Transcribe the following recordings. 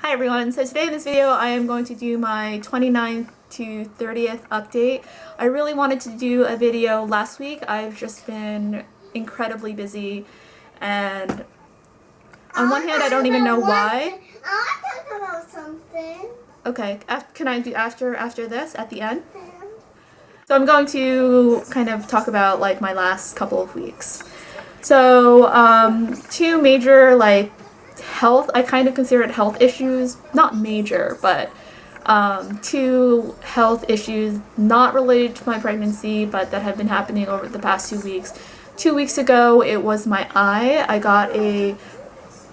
Hi everyone, so today in this video I am going to do my 29th to 30th update. I really wanted to do a video last week. I've just been incredibly busy and on one hand I don't even know why. I want to talk about something. Okay, can I do after this at the end? So I'm going to kind of talk about like my last couple of weeks. So two major health, I kind of consider it health issues, not major, but two health issues not related to my pregnancy, but that have been happening over the past 2 weeks. 2 weeks ago, it was my eye. I got a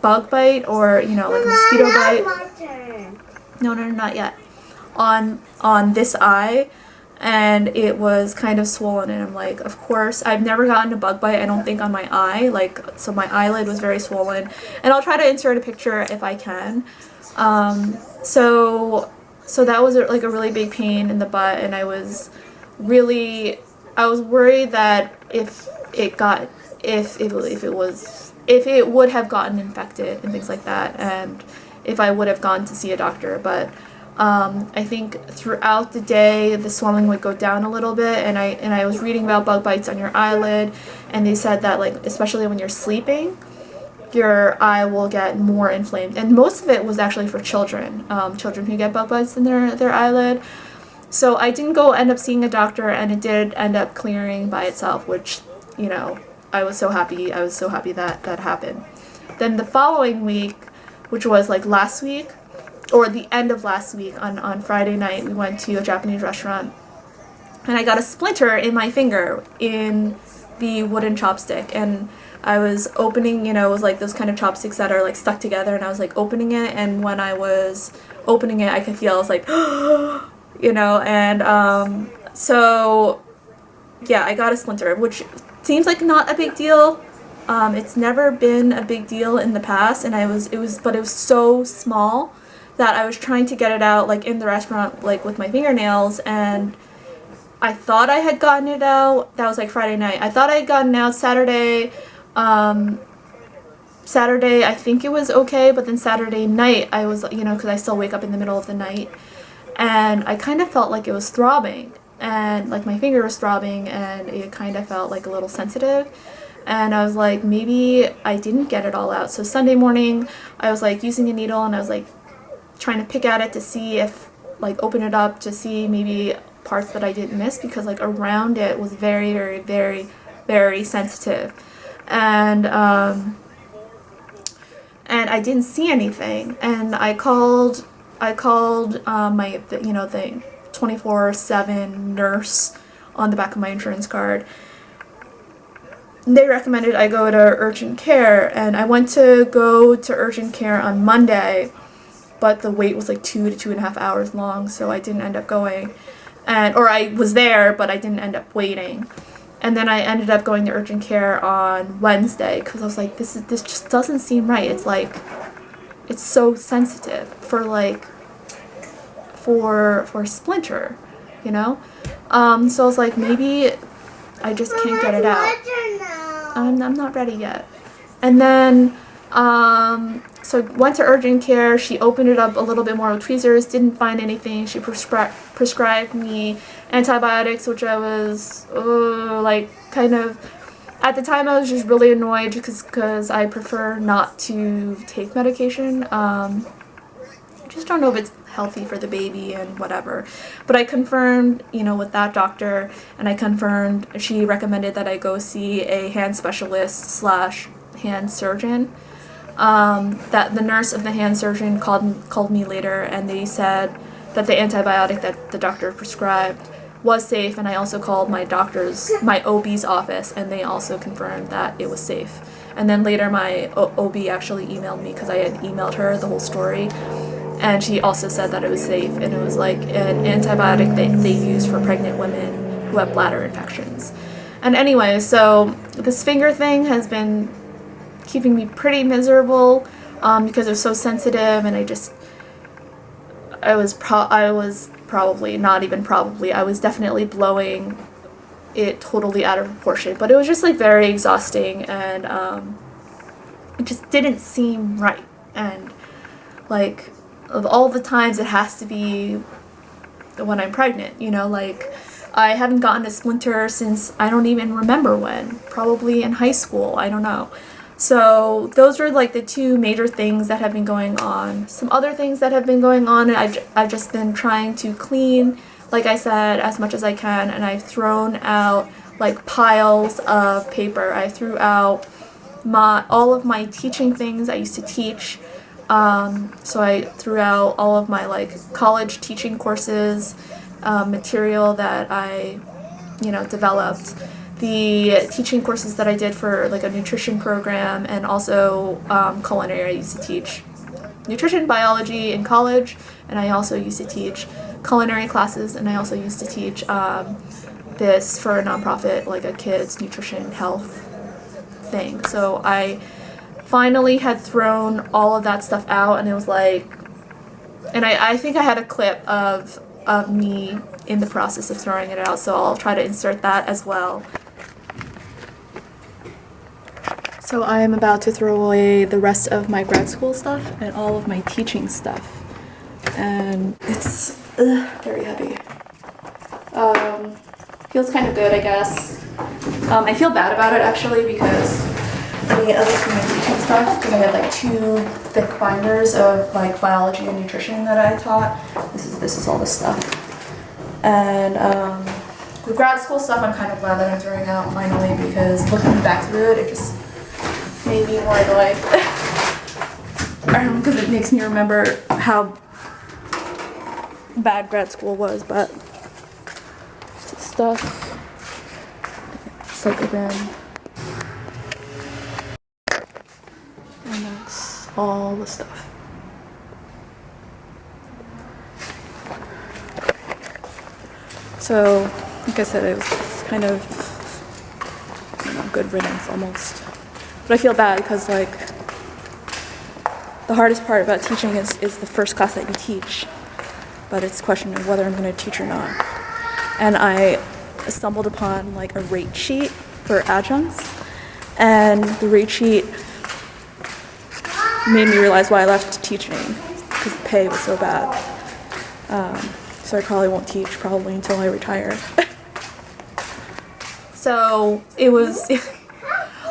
bug bite or, like a mosquito bite. My turn. No, not yet. On this eye. And it was kind of swollen, and I'm like, of course, I've never gotten a bug bite, I don't think, on my eye, so my eyelid was very swollen, and I'll try to insert a picture if I can. So that was like a really big pain in the butt, and I was worried that if it would have gotten infected and things like that, and if I would have gone to see a doctor, but I think throughout the day the swelling would go down a little bit, and I was reading about bug bites on your eyelid, and they said that especially when you're sleeping, your eye will get more inflamed, and most of it was actually for children who get bug bites in their eyelid. So I didn't end up seeing a doctor, and it did end up clearing by itself, which I was so happy that happened. Then the following week, which was last week, or the end of last week, on Friday night, we went to a Japanese restaurant, and I got a splinter in my finger in the wooden chopstick, and I was opening, it was like those kind of chopsticks that are stuck together, and I was opening it, and when I was opening it, I could feel, I was like, and so yeah, I got a splinter, which seems like not a big deal. It's never been a big deal in the past, and it was so small that I was trying to get it out in the restaurant with my fingernails, and I thought I had gotten it out. That was Friday night. I thought I had gotten out Saturday. Saturday I think it was okay, but then Saturday night I was, because I still wake up in the middle of the night, and I kind of felt like it was throbbing, and my finger was throbbing, and it kind of felt a little sensitive. And I was like, maybe I didn't get it all out. So Sunday morning I was using a needle, and I was trying to pick at it to see if open it up to see maybe parts that I didn't miss, because around it was very, very, very, very sensitive, and I didn't see anything, and I called my the 24/7 nurse on the back of my insurance card. They recommended I go to urgent care, and I went to go to urgent care on Monday, but the wait was 2 to 2.5 hours long, so I didn't end up going, or I was there, but I didn't end up waiting. And then I ended up going to urgent care on Wednesday, because I was like, this just doesn't seem right. It's it's so sensitive for for splinter, So I was like, maybe I just can't get it out. I'm not ready yet. And then so went to urgent care. She opened it up a little bit more with tweezers, didn't find anything. She prescribed me antibiotics, which I was kind of, at the time I was just really annoyed, because I prefer not to take medication. I just don't know if it's healthy for the baby and whatever. But I confirmed, with that doctor, and she recommended that I go see a hand specialist / hand surgeon. That the nurse of the hand surgeon called me later, and they said that the antibiotic that the doctor prescribed was safe, and I also called my OB's office, and they also confirmed that it was safe. And then later my OB actually emailed me, because I had emailed her the whole story, and she also said that it was safe, and it was an antibiotic that they use for pregnant women who have bladder infections. And anyway, so this finger thing has been keeping me pretty miserable, because it was so sensitive, and I was definitely blowing it totally out of proportion, but it was just very exhausting, and it just didn't seem right, and of all the times it has to be when I'm pregnant, you know, like I haven't gotten a splinter since I don't even remember when, probably in high school, I don't know. So those are like the two major things that have been going on. Some other things that have been going on, I've just been trying to clean, like I said, as much as I can, and I've thrown out like piles of paper. I threw out all of my teaching things I used to teach. So I threw out all of my like college teaching courses, material that I, developed, the teaching courses that I did for like a nutrition program, and also culinary. I used to teach nutrition biology in college, and I also used to teach culinary classes, and I also used to teach this for a nonprofit, like a kids nutrition health thing. So I finally had thrown all of that stuff out, and it was like, and I think I had a clip of me in the process of throwing it out, so I'll try to insert that as well. So I am about to throw away the rest of my grad school stuff and all of my teaching stuff, and it's very heavy. Feels kind of good, I guess. I feel bad about it actually, because I need other for my teaching stuff, because I had like 2 thick binders of like biology and nutrition that I taught. This is all this stuff. And the grad school stuff I'm kind of glad that I'm throwing out finally, because looking back through it, it just made me more like, because it makes me remember how bad grad school was, but stuff, psychogram, and that's all the stuff. So, like I said, it was kind of, good riddance almost. But I feel bad because, like, the hardest part about teaching is the first class that you teach. But it's a question of whether I'm going to teach or not. And I stumbled upon, like, a rate sheet for adjuncts. And the rate sheet made me realize why I left teaching, because the pay was so bad. So I probably won't teach probably until I retire. So it was,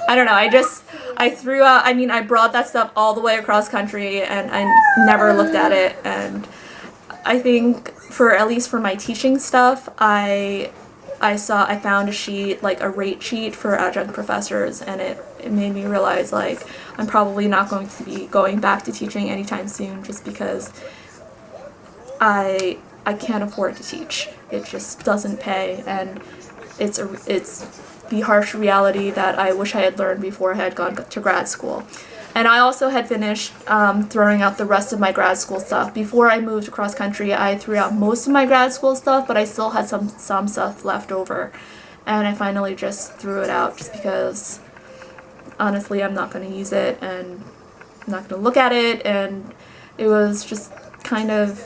I don't know, I threw out, I brought that stuff all the way across country, and I never looked at it. And I think at least for my teaching stuff, I found a sheet, like a rate sheet for adjunct professors, and it made me realize, like, I'm probably not going to be going back to teaching anytime soon, just because I can't afford to teach. It just doesn't pay, and it's the harsh reality that I wish I had learned before I had gone to grad school. And I also had finished throwing out the rest of my grad school stuff. Before I moved across country, I threw out most of my grad school stuff, but I still had some stuff left over. And I finally just threw it out, just because, honestly, I'm not going to use it, and I'm not going to look at it, and it was just kind of,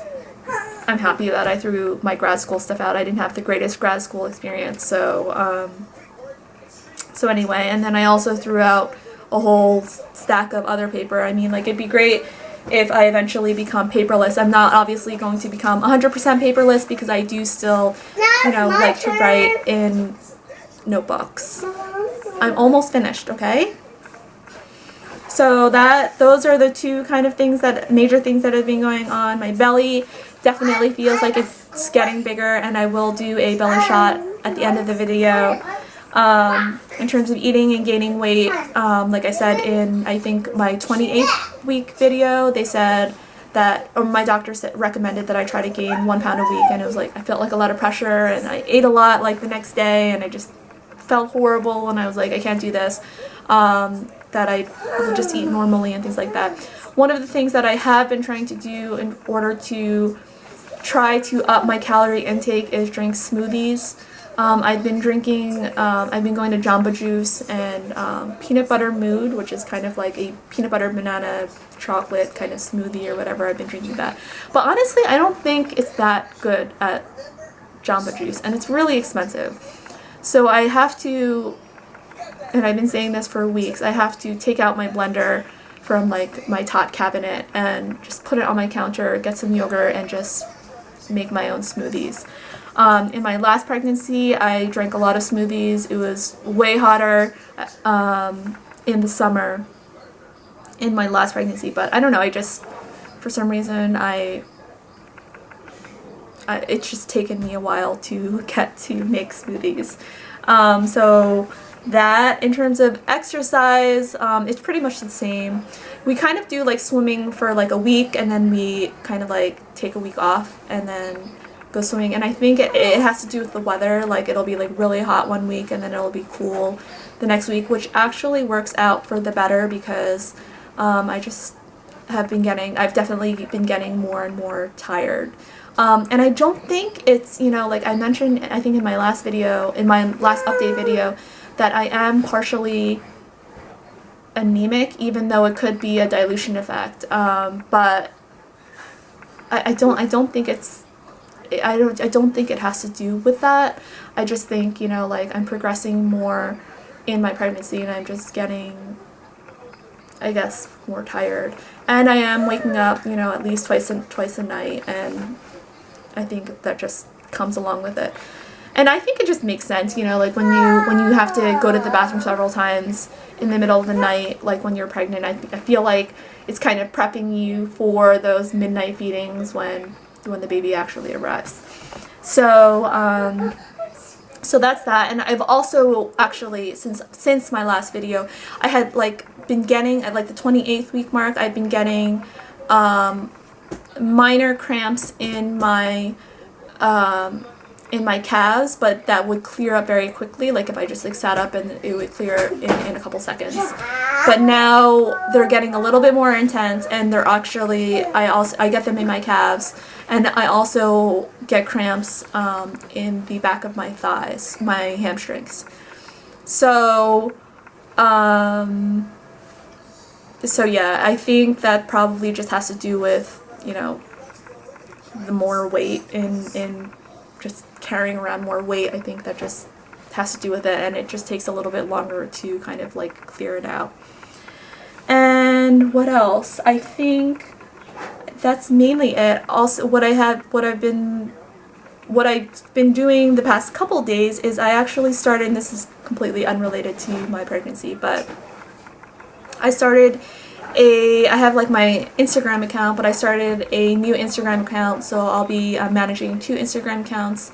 I'm happy that I threw my grad school stuff out. I didn't have the greatest grad school experience, so anyway, and then I also threw out a whole stack of other paper. It'd be great if I eventually become paperless. I'm not obviously going to become 100% paperless, because I do still, like to write in notebooks. I'm almost finished, okay? So those are the two kind of major things that have been going on. My belly definitely feels like it's getting bigger, and I will do a belly shot at the end of the video. In terms of eating and gaining weight, like I said in, I think, my 28th week video, they said that, or my doctor recommended that I try to gain 1 pound a week, and it was like, I felt like a lot of pressure, and I ate a lot like the next day, and I just felt horrible, and I was like, I can't do this, that I would just eat normally and things like that. One of the things that I have been trying to do in order to try to up my calorie intake is drink smoothies. I've been going to Jamba Juice and Peanut Butter Mood, which is kind of like a peanut butter banana chocolate kind of smoothie or whatever. I've been drinking that. But honestly, I don't think it's that good at Jamba Juice, and it's really expensive. So I have to, and I've been saying this for weeks, I have to take out my blender, from like my tot cabinet and just put it on my counter, get some yogurt, and just make my own smoothies. In my last pregnancy, I drank a lot of smoothies. It was way hotter in the summer in my last pregnancy, but I don't know, I just, for some reason, it's just taken me a while to get to make smoothies. So that, in terms of exercise, it's pretty much the same. We kind of do like swimming for like a week, and then we kind of like take a week off and then go swimming. And I think it has to do with the weather. Like it'll be like really hot one week and then it'll be cool the next week, which actually works out for the better because I've definitely been getting more and more tired. And I don't think it's, like I mentioned, I think in my last update video, that I am partially anemic, even though it could be a dilution effect. But I don't think it has to do with that. I just think, like I'm progressing more in my pregnancy and I'm just getting, I guess, more tired. And I am waking up, at least twice a night, and I think that just comes along with it. And I think it just makes sense, like when you have to go to the bathroom several times in the middle of the night, like when you're pregnant, I feel like it's kind of prepping you for those midnight feedings when the baby actually arrives. So so that's that. And I've also actually, since my last video, I had been getting at the 28th week mark, I've been getting minor cramps in my calves, but that would clear up very quickly. Like if I just sat up, and it would clear in a couple seconds. But now they're getting a little bit more intense, and they're actually, I get them in my calves, and I also get cramps in the back of my thighs, my hamstrings. So yeah, I think that probably just has to do with, the more weight in just carrying around more weight. I think that just has to do with it, and it just takes a little bit longer to kind of clear it out. And what else? I think that's mainly it. Also, what I've been doing the past couple days is I actually started, and this is completely unrelated to my pregnancy, but I have my Instagram account, but I started a new Instagram account, so I'll be managing 2 Instagram accounts.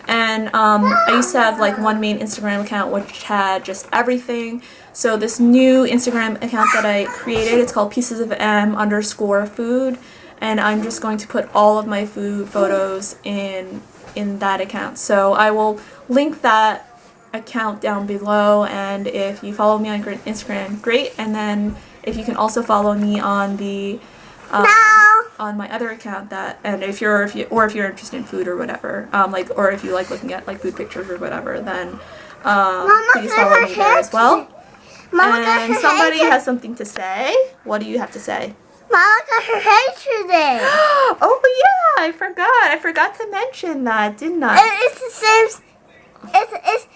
And I used to have one main Instagram account which had just everything. So this new Instagram account that I created, it's called piecesofm_food, and I'm just going to put all of my food photos in that account. So I will link that account down below, and if you follow me on Instagram, great. And then if you can also follow me on the on my other account, and if you're interested in food or whatever, or if you like looking at food pictures or whatever, then please follow me there as well. And somebody has something to say. What do you have to say? Mama got her hair today. Oh yeah, I forgot to mention that, didn't I? It's the same. It's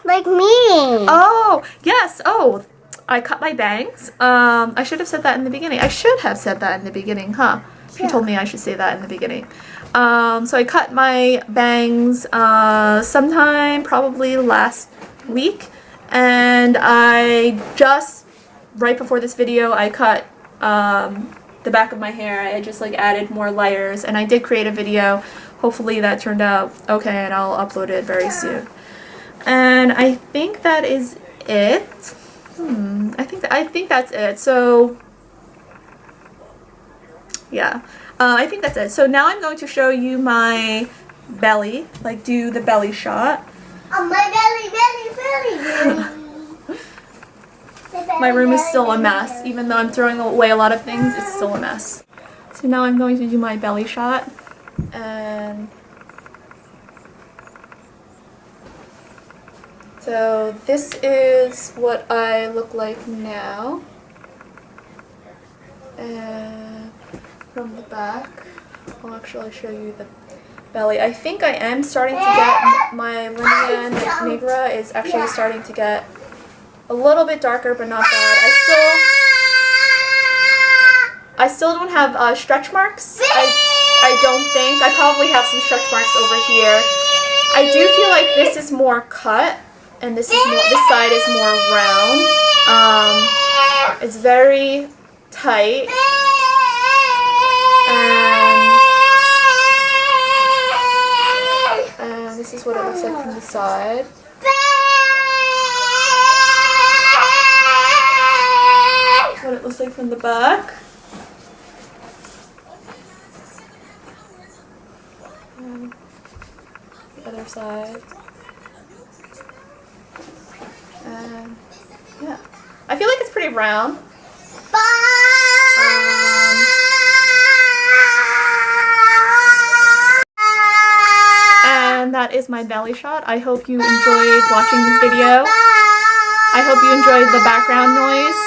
like me. Oh yes. Oh, I cut my bangs. I should have said that in the beginning. Huh? She told me I should say that in the beginning. So I cut my bangs sometime probably last week, and I just, right before this video, I cut the back of my hair. I just added more layers, and I did create a video. Hopefully that turned out okay, and I'll upload it very soon. And I think that is it. I think that's it. So yeah, I think that's it. So now I'm going to show you my belly, do the belly shot. Oh, my belly. My room is still a mess. Even though I'm throwing away a lot of things, it's still a mess. So now I'm going to do my belly shot. And so this is what I look like now. And from the back, I'll actually show you the belly. I think I am starting to get, my linea nigra is actually starting to get a little bit darker, but not bad. I still don't have stretch marks. I don't think. I probably have some stretch marks over here. I do feel like this is more cut, and this side is more round. It's very tight, and this is what it looks like from the side. What it looks like from the back. And the other side. And yeah, I feel like it's pretty round. And that is my belly shot. I hope you enjoyed watching this video. I hope you enjoyed the background noise.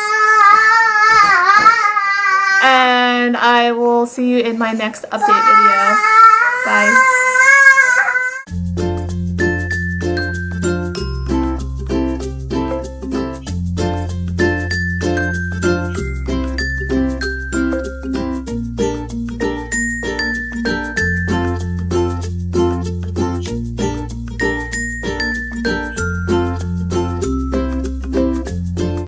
And I will see you in my next update video. Bye.